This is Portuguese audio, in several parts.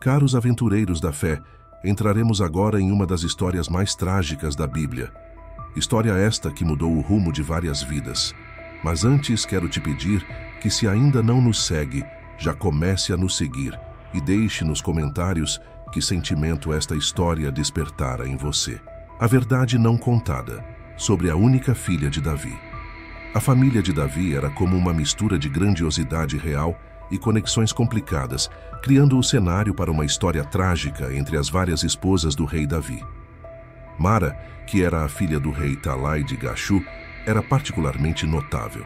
Caros aventureiros da fé, entraremos agora em uma das histórias mais trágicas da Bíblia. História esta que mudou o rumo de várias vidas. Mas antes quero te pedir que, se ainda não nos segue, já comece a nos seguir e deixe nos comentários que sentimento esta história despertara em você. A verdade não contada sobre a única filha de Davi. A família de Davi era como uma mistura de grandiosidade real e conexões complicadas, criando o cenário para uma história trágica entre as várias esposas do rei Davi. Mara, que era a filha do rei Talai de Gashu, era particularmente notável.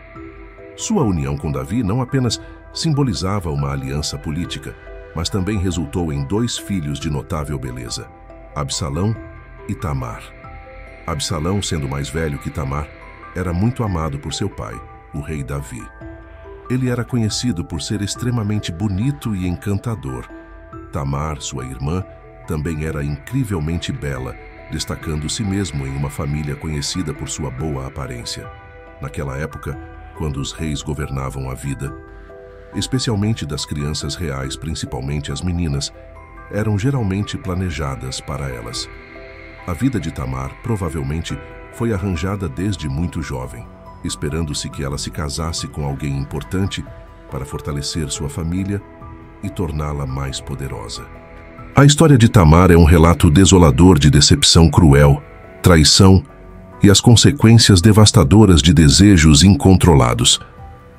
Sua união com Davi não apenas simbolizava uma aliança política, mas também resultou em 2 filhos de notável beleza, Absalão e Tamar. Absalão, sendo mais velho que Tamar, era muito amado por seu pai, o rei Davi. Ele era conhecido por ser extremamente bonito e encantador. Tamar, sua irmã, também era incrivelmente bela, destacando-se mesmo em uma família conhecida por sua boa aparência. Naquela época, quando os reis governavam a vida, especialmente das crianças reais, principalmente as meninas, eram geralmente planejadas para elas. A vida de Tamar provavelmente foi arranjada desde muito jovem, esperando-se que ela se casasse com alguém importante para fortalecer sua família e torná-la mais poderosa. A história de Tamar é um relato desolador de decepção cruel, traição e as consequências devastadoras de desejos incontrolados.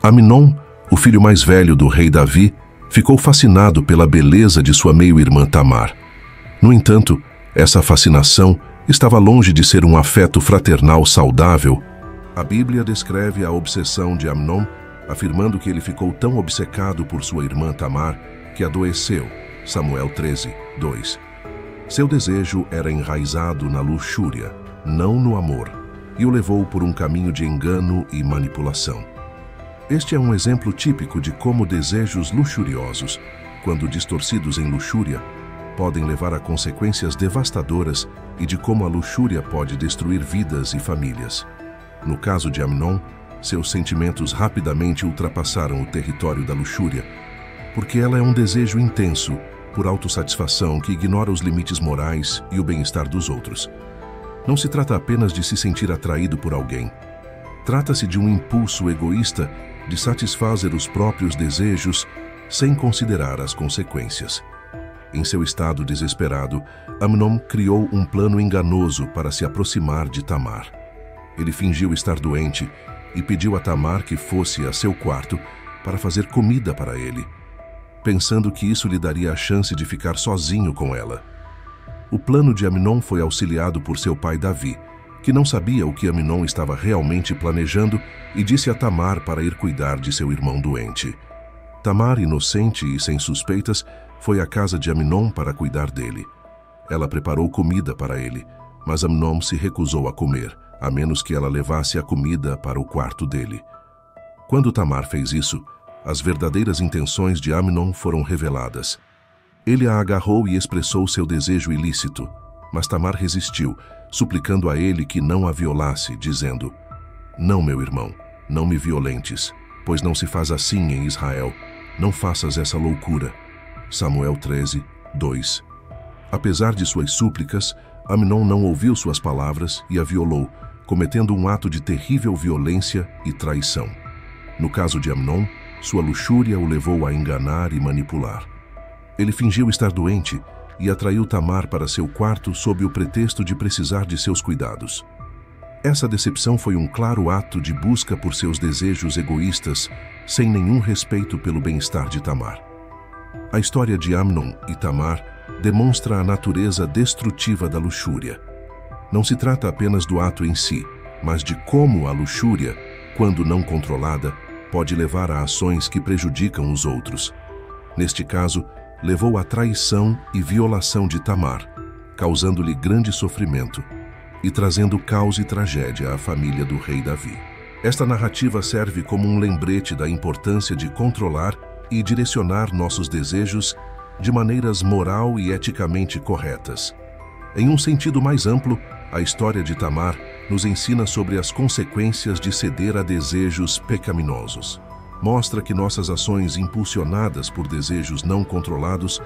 Amnon, o filho mais velho do rei Davi, ficou fascinado pela beleza de sua meio-irmã Tamar. No entanto, essa fascinação estava longe de ser um afeto fraternal saudável. A Bíblia descreve a obsessão de Amnon, afirmando que ele ficou tão obcecado por sua irmã Tamar que adoeceu. Samuel 13:2. Seu desejo era enraizado na luxúria, não no amor, e o levou por um caminho de engano e manipulação. Este é um exemplo típico de como desejos luxuriosos, quando distorcidos em luxúria, podem levar a consequências devastadoras e de como a luxúria pode destruir vidas e famílias. No caso de Amnon, seus sentimentos rapidamente ultrapassaram o território da luxúria, porque ela é um desejo intenso por autossatisfação que ignora os limites morais e o bem-estar dos outros. Não se trata apenas de se sentir atraído por alguém. Trata-se de um impulso egoísta de satisfazer os próprios desejos sem considerar as consequências. Em seu estado desesperado, Amnon criou um plano enganoso para se aproximar de Tamar. Ele fingiu estar doente e pediu a Tamar que fosse a seu quarto para fazer comida para ele, pensando que isso lhe daria a chance de ficar sozinho com ela. O plano de Amnon foi auxiliado por seu pai Davi, que não sabia o que Amnon estava realmente planejando e disse a Tamar para ir cuidar de seu irmão doente. Tamar, inocente e sem suspeitas, foi à casa de Amnon para cuidar dele. Ela preparou comida para ele, mas Amnon se recusou a comer, a menos que ela levasse a comida para o quarto dele. Quando Tamar fez isso, as verdadeiras intenções de Amnon foram reveladas. Ele a agarrou e expressou seu desejo ilícito, mas Tamar resistiu, suplicando a ele que não a violasse, dizendo: "Não, meu irmão, não me violentes, pois não se faz assim em Israel. Não faças essa loucura." Samuel 13:2. Apesar de suas súplicas, Amnon não ouviu suas palavras e a violou, cometendo um ato de terrível violência e traição. No caso de Amnon, sua luxúria o levou a enganar e manipular. Ele fingiu estar doente e atraiu Tamar para seu quarto sob o pretexto de precisar de seus cuidados. Essa decepção foi um claro ato de busca por seus desejos egoístas, sem nenhum respeito pelo bem-estar de Tamar. A história de Amnon e Tamar demonstra a natureza destrutiva da luxúria. Não se trata apenas do ato em si, mas de como a luxúria, quando não controlada, pode levar a ações que prejudicam os outros. Neste caso, levou à traição e violação de Tamar, causando-lhe grande sofrimento e trazendo caos e tragédia à família do rei Davi. Esta narrativa serve como um lembrete da importância de controlar e direcionar nossos desejos de maneiras moral e eticamente corretas. Em um sentido mais amplo, a história de Tamar nos ensina sobre as consequências de ceder a desejos pecaminosos. Mostra que nossas ações impulsionadas por desejos não controlados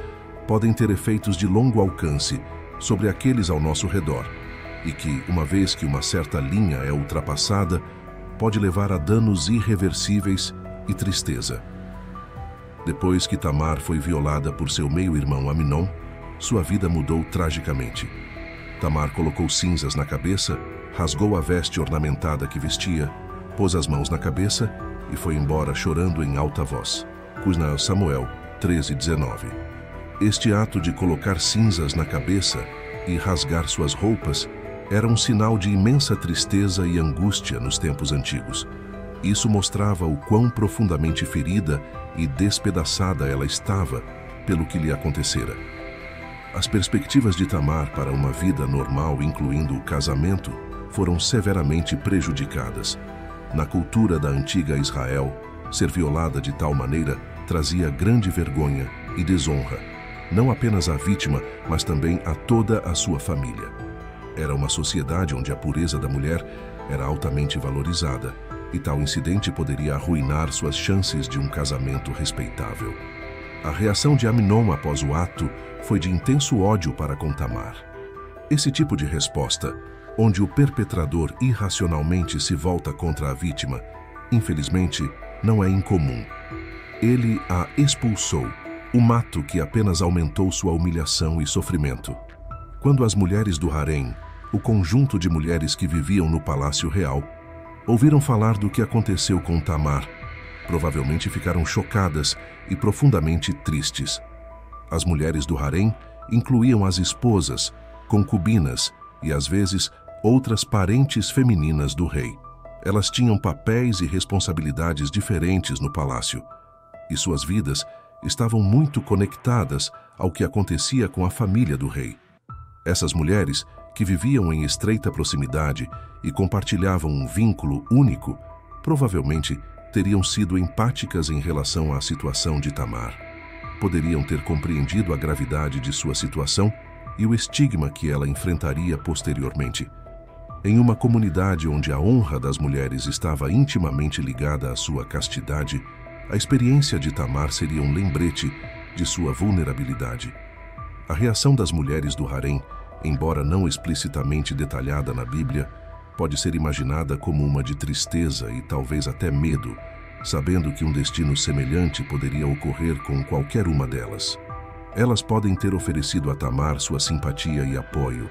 podem ter efeitos de longo alcance sobre aqueles ao nosso redor e que, uma vez que uma certa linha é ultrapassada, pode levar a danos irreversíveis e tristeza. Depois que Tamar foi violada por seu meio-irmão Amnon, sua vida mudou tragicamente. Tamar colocou cinzas na cabeça, rasgou a veste ornamentada que vestia, pôs as mãos na cabeça e foi embora chorando em alta voz. Samuel 13:19. Este ato de colocar cinzas na cabeça e rasgar suas roupas era um sinal de imensa tristeza e angústia nos tempos antigos. Isso mostrava o quão profundamente ferida e despedaçada ela estava pelo que lhe acontecera. As perspectivas de Tamar para uma vida normal, incluindo o casamento, foram severamente prejudicadas. Na cultura da antiga Israel, ser violada de tal maneira trazia grande vergonha e desonra, não apenas à vítima, mas também a toda a sua família. Era uma sociedade onde a pureza da mulher era altamente valorizada, e tal incidente poderia arruinar suas chances de um casamento respeitável. A reação de Amnon após o ato foi de intenso ódio para com Tamar. Esse tipo de resposta, onde o perpetrador irracionalmente se volta contra a vítima, infelizmente, não é incomum. Ele a expulsou, um ato que apenas aumentou sua humilhação e sofrimento. Quando as mulheres do harém, o conjunto de mulheres que viviam no palácio real, ouviram falar do que aconteceu com Tamar, provavelmente ficaram chocadas e profundamente tristes. As mulheres do harém incluíam as esposas, concubinas e, às vezes, outras parentes femininas do rei. Elas tinham papéis e responsabilidades diferentes no palácio, e suas vidas estavam muito conectadas ao que acontecia com a família do rei. Essas mulheres, que viviam em estreita proximidade e compartilhavam um vínculo único, provavelmente teriam sido empáticas em relação à situação de Tamar. Poderiam ter compreendido a gravidade de sua situação e o estigma que ela enfrentaria posteriormente. Em uma comunidade onde a honra das mulheres estava intimamente ligada à sua castidade, a experiência de Tamar seria um lembrete de sua vulnerabilidade. A reação das mulheres do harém, embora não explicitamente detalhada na Bíblia, pode ser imaginada como uma de tristeza e talvez até medo, sabendo que um destino semelhante poderia ocorrer com qualquer uma delas. Elas podem ter oferecido a Tamar sua simpatia e apoio,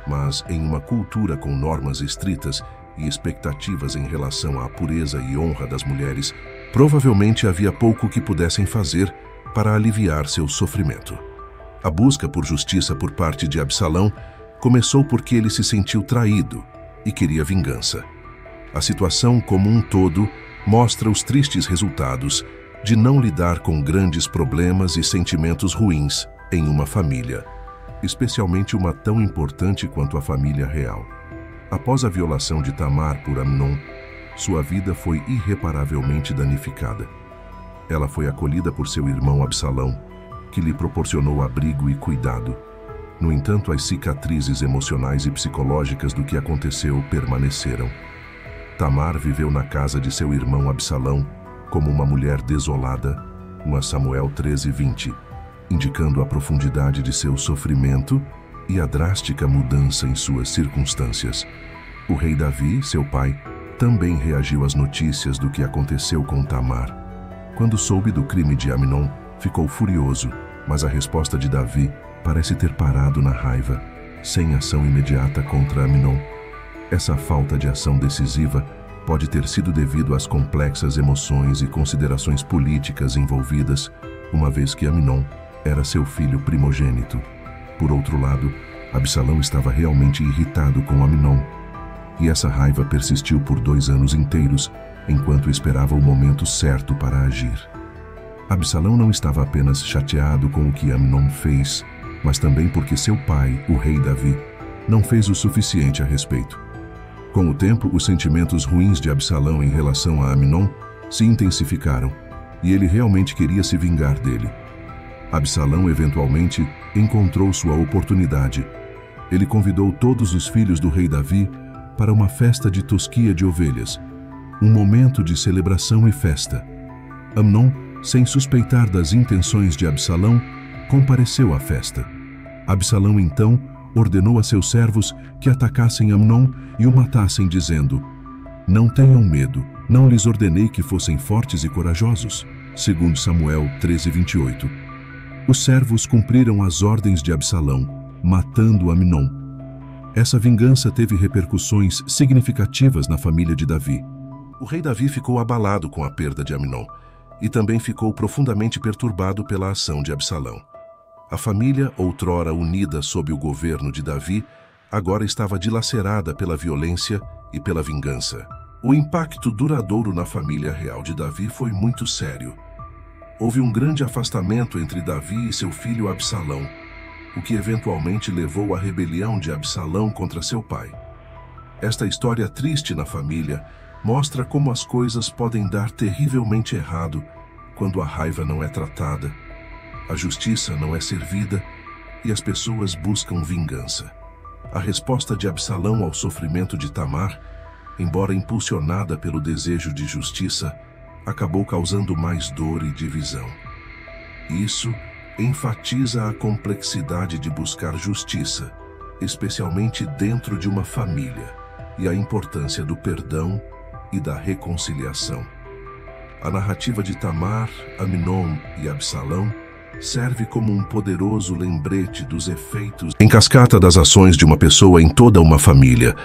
mas em uma cultura com normas estritas e expectativas em relação à pureza e honra das mulheres, provavelmente havia pouco que pudessem fazer para aliviar seu sofrimento. A busca por justiça por parte de Absalão começou porque ele se sentiu traído e queria vingança. A situação como um todo mostra os tristes resultados de não lidar com grandes problemas e sentimentos ruins em uma família, especialmente uma tão importante quanto a família real. Após a violação de Tamar por Amnon, sua vida foi irreparavelmente danificada. Ela foi acolhida por seu irmão Absalão, que lhe proporcionou abrigo e cuidado. No entanto, as cicatrizes emocionais e psicológicas do que aconteceu permaneceram. Tamar viveu na casa de seu irmão Absalão como uma mulher desolada, 1 Samuel 13:20, indicando a profundidade de seu sofrimento e a drástica mudança em suas circunstâncias. O rei Davi, seu pai, também reagiu às notícias do que aconteceu com Tamar. Quando soube do crime de Amnon, ficou furioso, mas a resposta de Davi parece ter parado na raiva, sem ação imediata contra Amnon. Essa falta de ação decisiva pode ter sido devido às complexas emoções e considerações políticas envolvidas, uma vez que Amnon era seu filho primogênito. Por outro lado, Absalão estava realmente irritado com Amnon, e essa raiva persistiu por 2 anos inteiros, enquanto esperava o momento certo para agir. Absalão não estava apenas chateado com o que Amnon fez, mas também porque seu pai, o rei Davi, não fez o suficiente a respeito. Com o tempo, os sentimentos ruins de Absalão em relação a Amnon se intensificaram, e ele realmente queria se vingar dele. Absalão eventualmente encontrou sua oportunidade. Ele convidou todos os filhos do rei Davi para uma festa de tosquia de ovelhas, um momento de celebração e festa. Amnon, sem suspeitar das intenções de Absalão, compareceu à festa. Absalão, então, ordenou a seus servos que atacassem Amnon e o matassem, dizendo: Não tenham medo, não lhes ordenei que fossem fortes e corajosos. Segundo Samuel 13:28. Os servos cumpriram as ordens de Absalão, matando Amnon. Essa vingança teve repercussões significativas na família de Davi. O rei Davi ficou abalado com a perda de Amnon e também ficou profundamente perturbado pela ação de Absalão. A família, outrora unida sob o governo de Davi, agora estava dilacerada pela violência e pela vingança. O impacto duradouro na família real de Davi foi muito sério. Houve um grande afastamento entre Davi e seu filho Absalão, o que eventualmente levou à rebelião de Absalão contra seu pai. Esta história triste na família mostra como as coisas podem dar terrivelmente errado quando a raiva não é tratada, a justiça não é servida e as pessoas buscam vingança. A resposta de Absalão ao sofrimento de Tamar, embora impulsionada pelo desejo de justiça, acabou causando mais dor e divisão. Isso enfatiza a complexidade de buscar justiça, especialmente dentro de uma família, e a importância do perdão e da reconciliação. A narrativa de Tamar, Amnon e Absalão serve como um poderoso lembrete dos efeitos em cascata das ações de uma pessoa em toda uma família,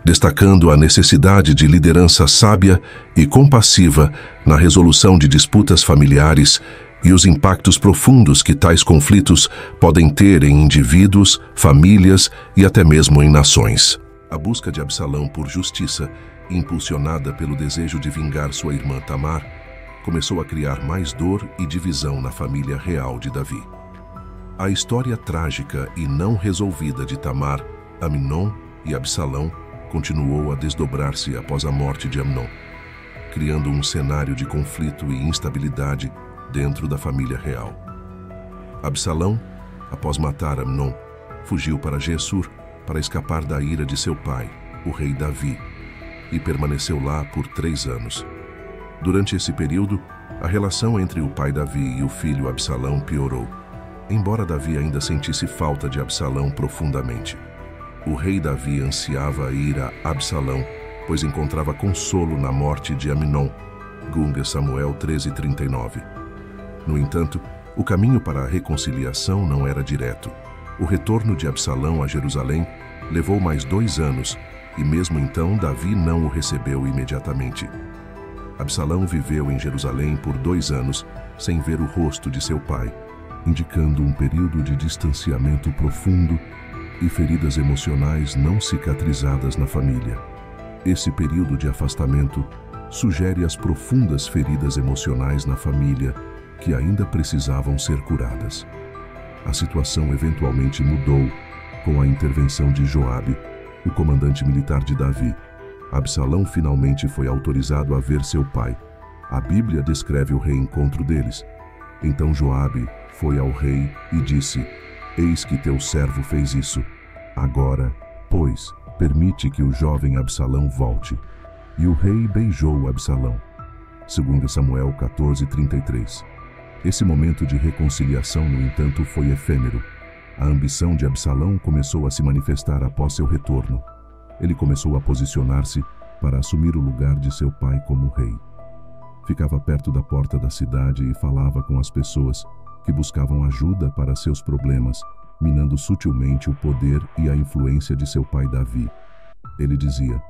destacando a necessidade de liderança sábia e compassiva na resolução de disputas familiares e os impactos profundos que tais conflitos podem ter em indivíduos, famílias e até mesmo em nações. A busca de Absalão por justiça, impulsionada pelo desejo de vingar sua irmã Tamar, começou a criar mais dor e divisão na família real de Davi. A história trágica e não resolvida de Tamar, Amnon e Absalão continuou a desdobrar-se após a morte de Amnon, criando um cenário de conflito e instabilidade dentro da família real. Absalão, após matar Amnon, fugiu para Gessur para escapar da ira de seu pai, o rei Davi, e permaneceu lá por 3 anos. Durante esse período, a relação entre o pai Davi e o filho Absalão piorou, embora Davi ainda sentisse falta de Absalão profundamente. O rei Davi ansiava ir a Absalão, pois encontrava consolo na morte de Amnon. Samuel 13:39. No entanto, o caminho para a reconciliação não era direto. O retorno de Absalão a Jerusalém levou mais 2 anos, e mesmo então Davi não o recebeu imediatamente. Absalão viveu em Jerusalém por 2 anos, sem ver o rosto de seu pai, indicando um período de distanciamento profundo e feridas emocionais não cicatrizadas na família. Esse período de afastamento sugere as profundas feridas emocionais na família que ainda precisavam ser curadas. A situação eventualmente mudou com a intervenção de Joabe, o comandante militar de Davi. Absalão finalmente foi autorizado a ver seu pai. A Bíblia descreve o reencontro deles. Então Joabe foi ao rei e disse: Eis que teu servo fez isso. Agora, pois, permite que o jovem Absalão volte. E o rei beijou Absalão. 2 Samuel 14:33. Esse momento de reconciliação, no entanto, foi efêmero. A ambição de Absalão começou a se manifestar após seu retorno. Ele começou a posicionar-se para assumir o lugar de seu pai como rei. Ficava perto da porta da cidade e falava com as pessoas que buscavam ajuda para seus problemas, minando sutilmente o poder e a influência de seu pai Davi. Ele dizia: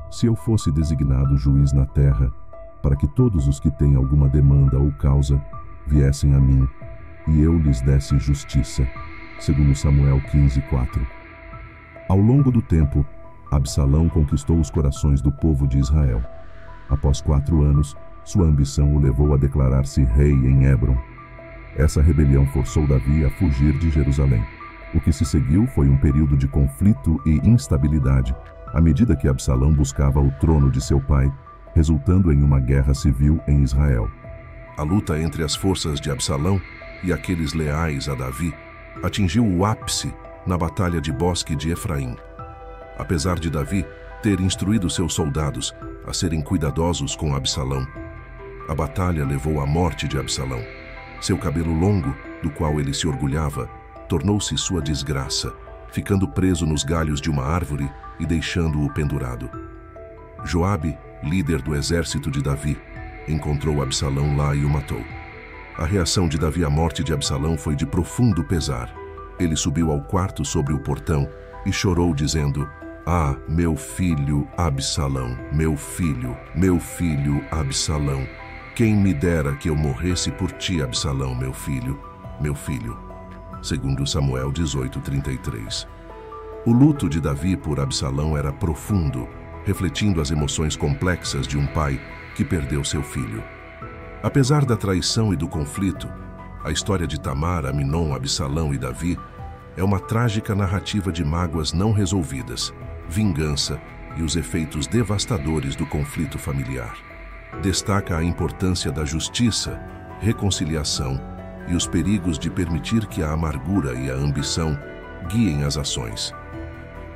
se eu fosse designado juiz na terra, para que todos os que têm alguma demanda ou causa viessem a mim, e eu lhes desse justiça. 2 Samuel 15:4. Ao longo do tempo, Absalão conquistou os corações do povo de Israel. Após 4 anos, sua ambição o levou a declarar-se rei em Hebron. Essa rebelião forçou Davi a fugir de Jerusalém. O que se seguiu foi um período de conflito e instabilidade, à medida que Absalão buscava o trono de seu pai, resultando em uma guerra civil em Israel. A luta entre as forças de Absalão e aqueles leais a Davi atingiu o ápice na Batalha de Bosque de Efraim. Apesar de Davi ter instruído seus soldados a serem cuidadosos com Absalão, a batalha levou à morte de Absalão. Seu cabelo longo do qual ele se orgulhava, tornou-se sua desgraça, ficando preso nos galhos de uma árvore e deixando-o pendurado. Joabe, líder do exército de Davi, encontrou Absalão lá e o matou. A reação de Davi à morte de Absalão foi de profundo pesar. Ele subiu ao quarto sobre o portão e chorou, dizendo: "Ah, meu filho Absalão, meu filho Absalão! Quem me dera que eu morresse por ti, Absalão, meu filho, meu filho." Segundo Samuel 18:33. O luto de Davi por Absalão era profundo, refletindo as emoções complexas de um pai que perdeu seu filho. Apesar da traição e do conflito, a história de Tamar, Amnon, Absalão e Davi é uma trágica narrativa de mágoas não resolvidas, vingança e os efeitos devastadores do conflito familiar. Destaca a importância da justiça, reconciliação e os perigos de permitir que a amargura e a ambição guiem as ações.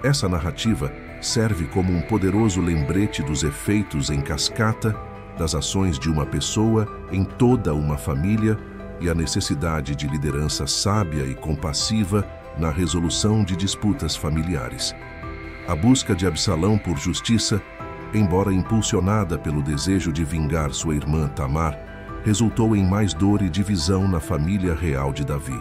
Essa narrativa serve como um poderoso lembrete dos efeitos em cascata das ações de uma pessoa em toda uma família e a necessidade de liderança sábia e compassiva na resolução de disputas familiares. A busca de Absalão por justiça, embora impulsionada pelo desejo de vingar sua irmã Tamar, resultou em mais dor e divisão na família real de Davi.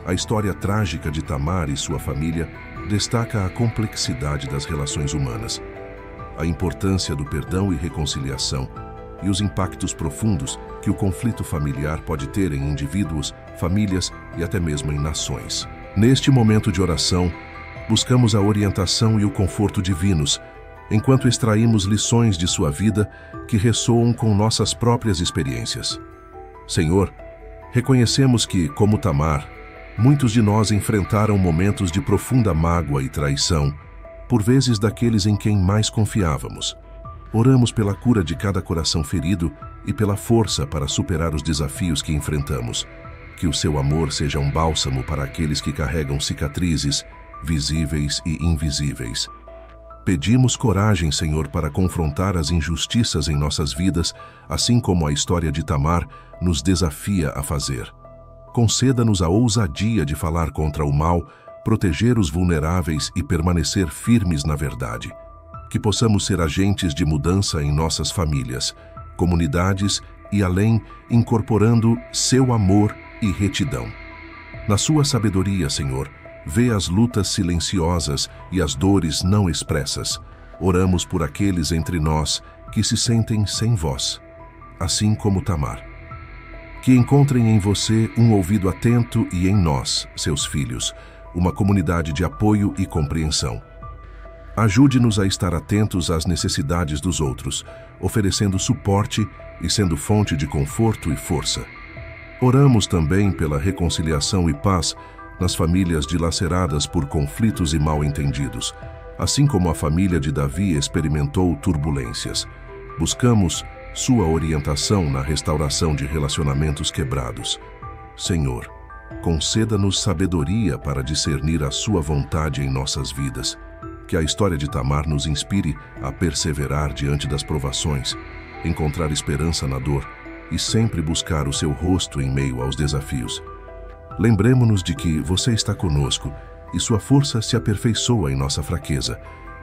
A história trágica de Tamar e sua família destaca a complexidade das relações humanas, a importância do perdão e reconciliação e os impactos profundos que o conflito familiar pode ter em indivíduos, famílias e até mesmo em nações. Neste momento de oração, buscamos a orientação e o conforto divinos, enquanto extraímos lições de sua vida que ressoam com nossas próprias experiências. Senhor, reconhecemos que, como Tamar, muitos de nós enfrentaram momentos de profunda mágoa e traição, por vezes daqueles em quem mais confiávamos. Oramos pela cura de cada coração ferido e pela força para superar os desafios que enfrentamos. Que o seu amor seja um bálsamo para aqueles que carregam cicatrizes, visíveis e invisíveis. Pedimos coragem, Senhor, para confrontar as injustiças em nossas vidas, assim como a história de Tamar nos desafia a fazer. Conceda-nos a ousadia de falar contra o mal, proteger os vulneráveis e permanecer firmes na verdade. Que possamos ser agentes de mudança em nossas famílias, comunidades e além, incorporando seu amor e retidão. Na sua sabedoria, Senhor, vê as lutas silenciosas e as dores não expressas. Oramos por aqueles entre nós que se sentem sem voz, assim como Tamar. Que encontrem em você um ouvido atento e em nós, seus filhos, uma comunidade de apoio e compreensão. Ajude-nos a estar atentos às necessidades dos outros, oferecendo suporte e sendo fonte de conforto e força. Oramos também pela reconciliação e paz nas famílias dilaceradas por conflitos e mal-entendidos, assim como a família de Davi experimentou turbulências. Buscamos sua orientação na restauração de relacionamentos quebrados. Senhor, conceda-nos sabedoria para discernir a sua vontade em nossas vidas. Que a história de Tamar nos inspire a perseverar diante das provações, encontrar esperança na dor e sempre buscar o seu rosto em meio aos desafios. Lembremo-nos de que você está conosco e sua força se aperfeiçoa em nossa fraqueza.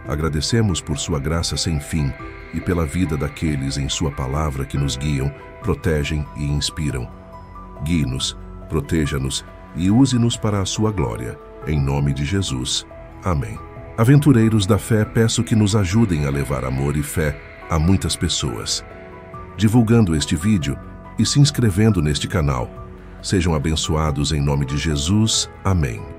Agradecemos por sua graça sem fim e pela vida daqueles em sua palavra que nos guiam, protegem e inspiram. Guie-nos, proteja-nos e use-nos para a sua glória. Em nome de Jesus. Amém. Aventureiros da fé, peço que nos ajudem a levar amor e fé a muitas pessoas, divulgando este vídeo e se inscrevendo neste canal. Sejam abençoados em nome de Jesus. Amém.